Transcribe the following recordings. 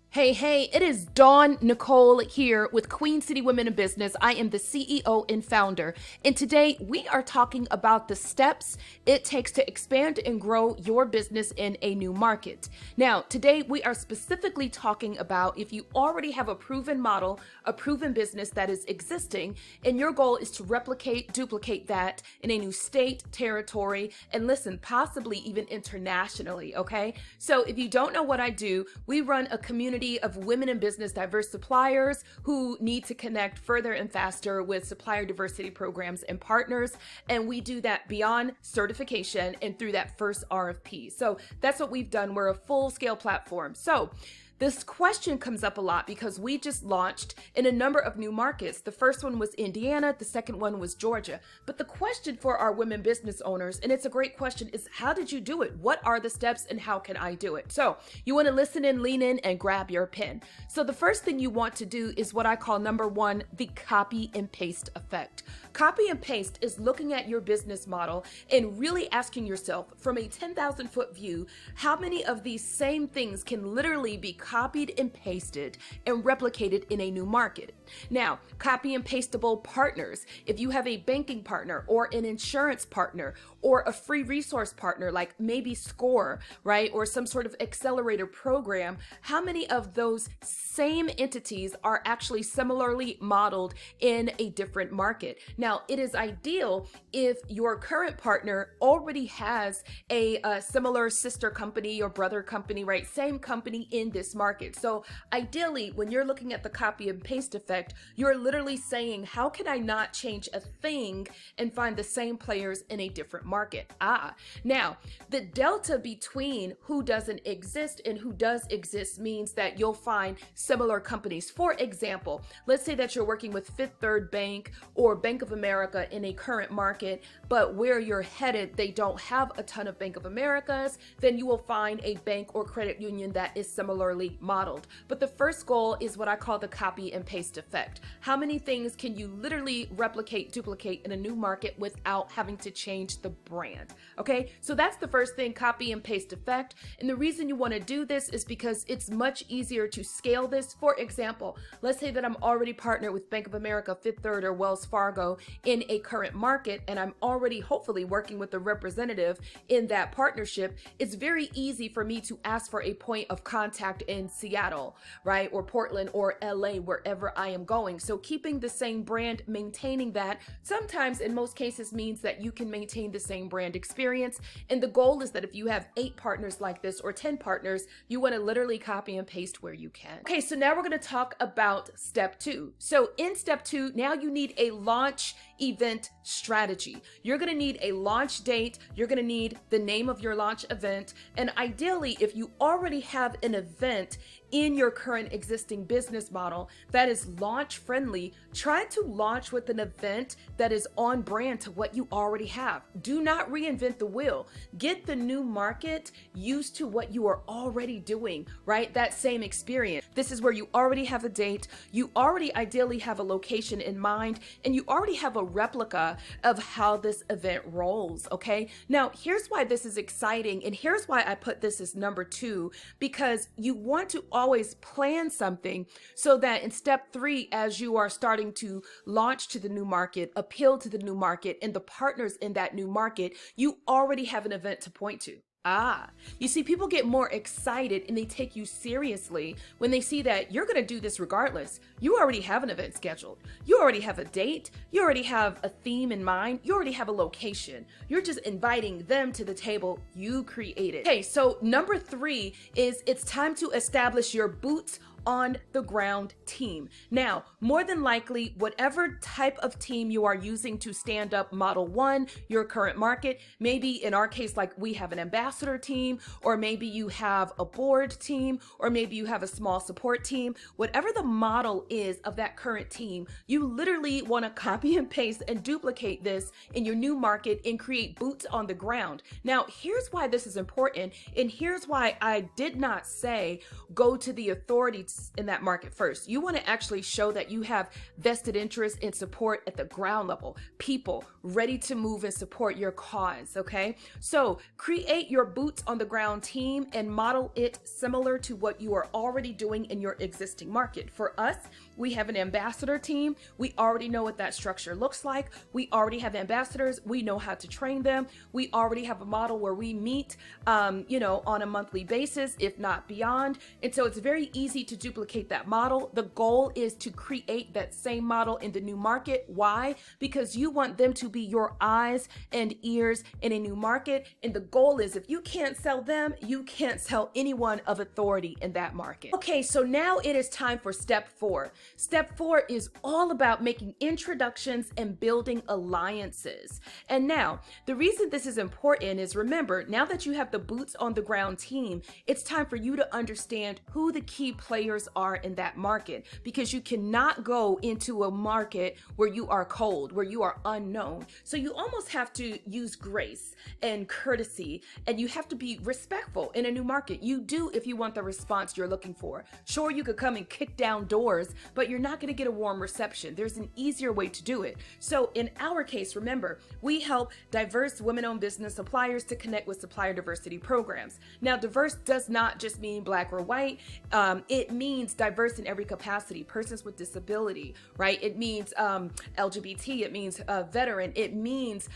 Hey, it is Dawn Nicole here with Queen City Women in Business. I am the CEO and founder. And today we are talking about the steps it takes to expand and grow your business in a new market. Now, today we are specifically talking about if you already have a proven model, a proven business that is existing, and your goal is to replicate, duplicate that in a new state, territory, and listen, possibly even internationally, okay? So if you don't know what I do, we run a community of women in business diverse suppliers who need to connect further and faster with supplier diversity programs and partners. And we do that beyond certification and through that first RFP. So that's what we've done. We're a full scale platform. So this question comes up a lot because we just launched in a number of new markets. The first one was Indiana, the second one was Georgia. But the question for our women business owners, and it's a great question, is how did you do it? What are the steps and how can I do it? So you want to listen in, lean in, and grab your pen. So the first thing you want to do is what I call number one, the copy and paste effect. Copy and paste is looking at your business model and really asking yourself from a 10,000 foot view, how many of these same things can literally be copied and pasted and replicated in a new market. Now, copy and pastable partners. If you have a banking partner or an insurance partner or a free resource partner like maybe SCORE, right? Or some sort of accelerator program, how many of those same entities are actually similarly modeled in a different market? Now, it is ideal if your current partner already has a similar sister company or brother company, right? Same company in this market. So ideally, when you're looking at the copy and paste effect, you're literally saying, how can I not change a thing and find the same players in a different market? Now the delta between who doesn't exist and who does exist means that you'll find similar companies. For example, let's say that you're working with Fifth Third Bank or Bank of America in a current market, but where you're headed, they don't have a ton of Bank of Americas, then you will find a bank or credit union that is similarly modeled. But the first goal is what I call the copy and paste effect. How many things can you literally replicate, duplicate in a new market without having to change the brand? Okay, so that's the first thing, copy and paste effect. And the reason you want to do this is because it's much easier to scale this. For example, let's say that I'm already partnered with Bank of America, Fifth Third, or Wells Fargo in a current market, and I'm already hopefully working with a representative in that partnership. It's very easy for me to ask for a point of contact in Seattle, right? Or Portland or LA, wherever I am going. So keeping the same brand, maintaining that, sometimes in most cases means that you can maintain the same brand experience. And the goal is that if you have 8 partners like this or 10 partners, you want to literally copy and paste where you can. Okay, so now we're going to talk about step 2. So in step 2, now you need a launch event strategy. You're going to need a launch date. You're going to need the name of your launch event. And ideally, if you already have an event in your current existing business model that is launch friendly, try to launch with an event that is on brand to what you already have. Do not reinvent the wheel. Get the new market used to what you are already doing, right? That same experience. This is where you already have a date, you already ideally have a location in mind, and you already have a replica of how this event rolls, okay? Now, here's why this is exciting, and here's why I put this as number 2, because you want to always plan something so that in step 3, as you are starting to launch to the new market, appeal to the new market, and the partners in that new market, you already have an event to point to. You see, people get more excited and they take you seriously when they see that you're going to do this regardless. You already have an event scheduled. You already have a date. You already have a theme in mind. You already have a location. You're just inviting them to the table you created. Okay, so number 3 is it's time to establish your boots on the ground team. Now, more than likely, whatever type of team you are using to stand up Model 1, your current market, maybe in our case, like we have an ambassador team, or maybe you have a board team, or maybe you have a small support team, whatever the model is of that current team, you literally want to copy and paste and duplicate this in your new market and create boots on the ground. Now, here's why this is important, and here's why I did not say go to the authorities boots in that market first. You want to actually show that you have vested interest and support at the ground level, people ready to move and support your cause, okay? So create your boots on the ground team and model it similar to what you are already doing in your existing market. For us, we have an ambassador team. We already know what that structure looks like. We already have ambassadors. We know how to train them. We already have a model where we meet, on a monthly basis, if not beyond. And so it's very easy to duplicate that model. The goal is to create that same model in the new market. Why? Because you want them to be your eyes and ears in a new market. And the goal is if you can't sell them, you can't sell anyone of authority in that market. Okay, so now it is time for step 4. Step 4 is all about making introductions and building alliances. And now, the reason this is important is, remember, now that you have the boots on the ground team, it's time for you to understand who the key players are in that market, because you cannot go into a market where you are cold, where you are unknown. So you almost have to use grace and courtesy, and you have to be respectful in a new market. You do if you want the response you're looking for. Sure, you could come and kick down doors, but you're not going to get a warm reception. There's an easier way to do it. So in our case, remember, we help diverse women-owned business suppliers to connect with supplier diversity programs. Now, diverse does not just mean black or white. It means diverse in every capacity, persons with disability, right? It means LGBT, it means veteran, it means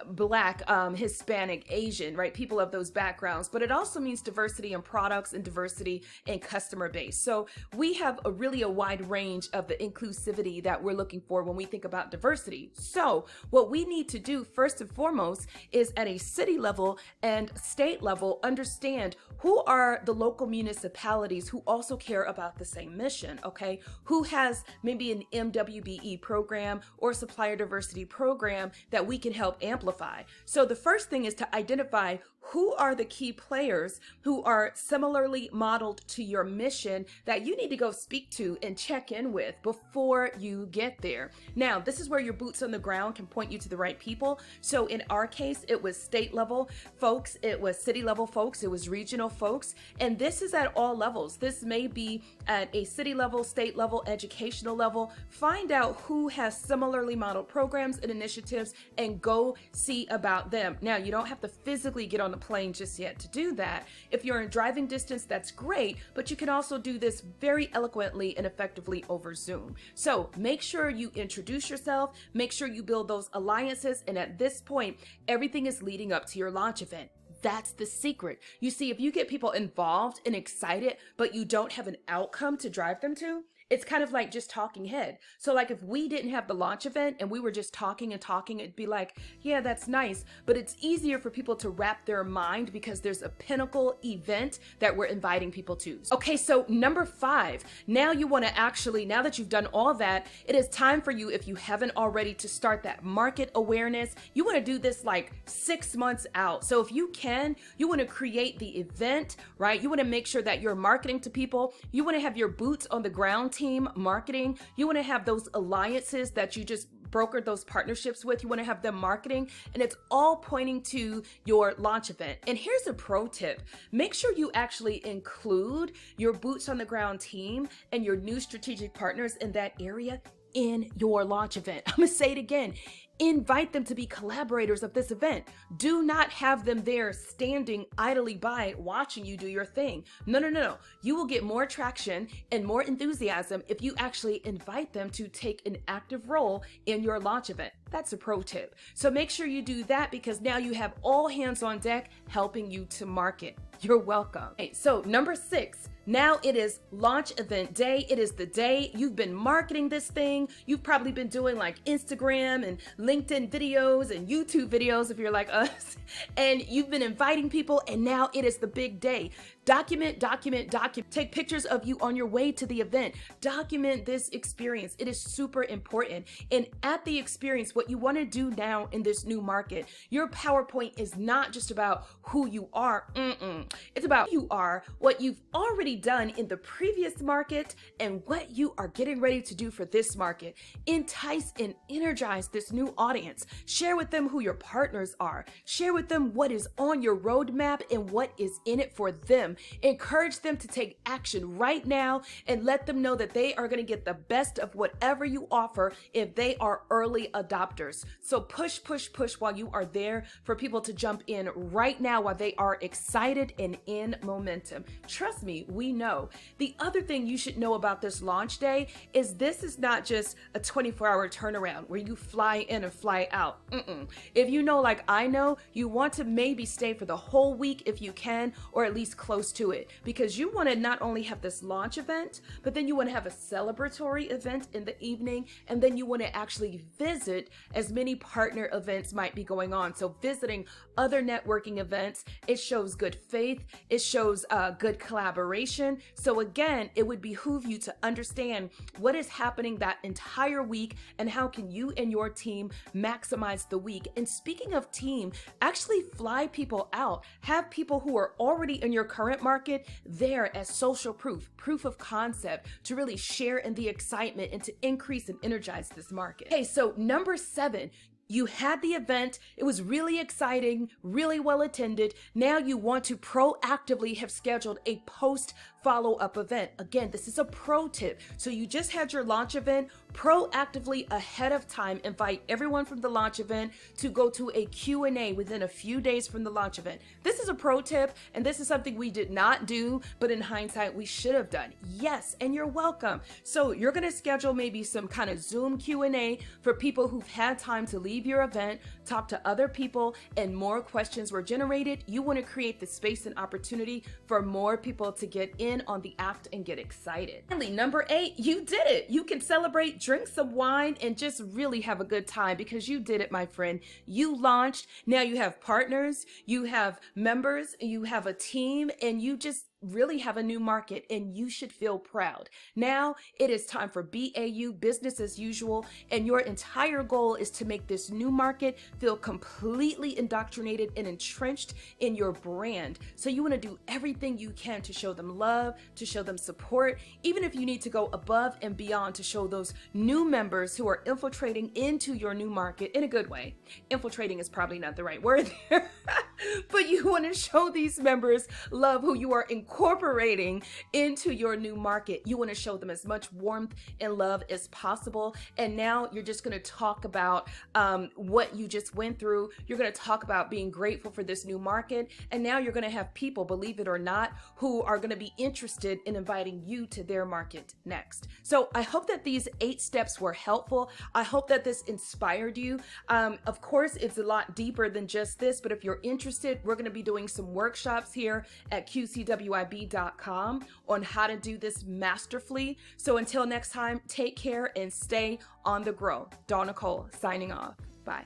black, Hispanic, Asian, right? People of those backgrounds, but it also means diversity in products and diversity in customer base. So we have a wide range of the inclusivity that we're looking for when we think about diversity. So what we need to do first and foremost is at a city level and state level, understand who are the local municipalities who also care about the same mission, okay? Who has maybe an MWBE program or supplier diversity program that we can help amplify. So the first thing is to identify who are the key players who are similarly modeled to your mission that you need to go speak to and check in with before you get there. Now, this is where your boots on the ground can point you to the right people. So in our case, it was state level folks, it was city level folks, it was regional folks, and this is at all levels. This may be at a city level, state level, educational level. Find out who has similarly modeled programs and initiatives and go see about them. Now, you don't have to physically get on the plane just yet to do that. If you're in driving distance, that's great, but you can also do this very eloquently and effectively over Zoom. So make sure you introduce yourself, make sure you build those alliances, and at this point, everything is leading up to your launch event. That's the secret. You see, if you get people involved and excited, but you don't have an outcome to drive them to, it's kind of like just talking head. So like if we didn't have the launch event and we were just talking and talking, it'd be like, yeah, that's nice. But it's easier for people to wrap their mind because there's a pinnacle event that we're inviting people to. Okay, so number 5, now you want to actually, now that you've done all that, it is time for you, if you haven't already, to start that market awareness. You want to do this like 6 months out. So if you can, you want to create the event, right? You want to make sure that you're marketing to people. You want to have your boots on the ground team marketing. You want to have those alliances that you just brokered those partnerships with. You want to have them marketing, and it's all pointing to your launch event. And here's a pro tip. Make sure you actually include your boots on the ground team and your new strategic partners in that area in your launch event. I'm gonna say it again. Invite them to be collaborators of this event. Do not have them there standing idly by watching you do your thing. No. You will get more traction and more enthusiasm if you actually invite them to take an active role in your launch event. That's a pro tip. So make sure you do that, because now you have all hands on deck helping you to market. You're welcome. Okay, so number 6, now it is launch event day. It is the day you've been marketing this thing. You've probably been doing like Instagram and LinkedIn videos and YouTube videos if you're like us, and you've been inviting people, and now it is the big day. Document. Take pictures of you on your way to the event. Document this experience. It is super important. And at the experience, what you want to do now in this new market, your PowerPoint is not just about who you are. It's about who you are, what you've already done in the previous market, and what you are getting ready to do for this market. Entice and energize this new audience. Share with them who your partners are. Share with them what is on your roadmap and what is in it for them. them, encourage them to take action right now, and let them know that they are going to get the best of whatever you offer if they are early adopters. So push, push, push while you are there for people to jump in right now while they are excited and in momentum. Trust me, we know. The other thing you should know about this launch day is this is not just a 24-hour turnaround where you fly in and fly out. If you know, like I know, you want to maybe stay for the whole week if you can, or at least close to it, because you want to not only have this launch event, but then you want to have a celebratory event in the evening, and then you want to actually visit as many partner events might be going on. So visiting other networking events, it shows good faith, it shows good collaboration. So again, it would behoove you to understand what is happening that entire week and how can you and your team maximize the week. And speaking of team, actually fly people out. Have people who are already in your current market there as social proof of concept, to really share in the excitement and to increase and energize this market. Okay, so number 7, you had the event. It was really exciting, really well attended. Now you want to proactively have scheduled a post follow-up event. Again, this is a pro tip. So you just had your launch event. Proactively ahead of time, invite everyone from the launch event to go to a Q&A within a few days from the launch event. This is a pro tip, and this is something we did not do, but in hindsight, we should have done. Yes, and you're welcome. So you're going to schedule maybe some kind of Zoom Q&A for people who've had time to leave your event, talk to other people, and more questions were generated. You want to create the space and opportunity for more people to get in on the act and get excited. Finally, number 8, you did it. You can celebrate, drink some wine, and just really have a good time because you did it, my friend. You launched. Now you have partners, you have members, you have a team, and you just really have a new market, and you should feel proud. Now it is time for BAU, business as usual, and your entire goal is to make this new market feel completely indoctrinated and entrenched in your brand. So you want to do everything you can to show them love, to show them support, even if you need to go above and beyond to show those new members who are infiltrating into your new market in a good way. Infiltrating is probably not the right word there, but you want to show these members love who you are incorporating into your new market. You want to show them as much warmth and love as possible. And now you're just going to talk about what you just went through. You're going to talk about being grateful for this new market. And now you're going to have people, believe it or not, who are going to be interested in inviting you to their market next. So I hope that these 8 steps were helpful. I hope that this inspired you. Of course, it's a lot deeper than just this, but if you're interested, we're going to be doing some workshops here at QCWIB.com on how to do this masterfully. So until next time, take care and stay on the grow. Dawn Nicole signing off. Bye.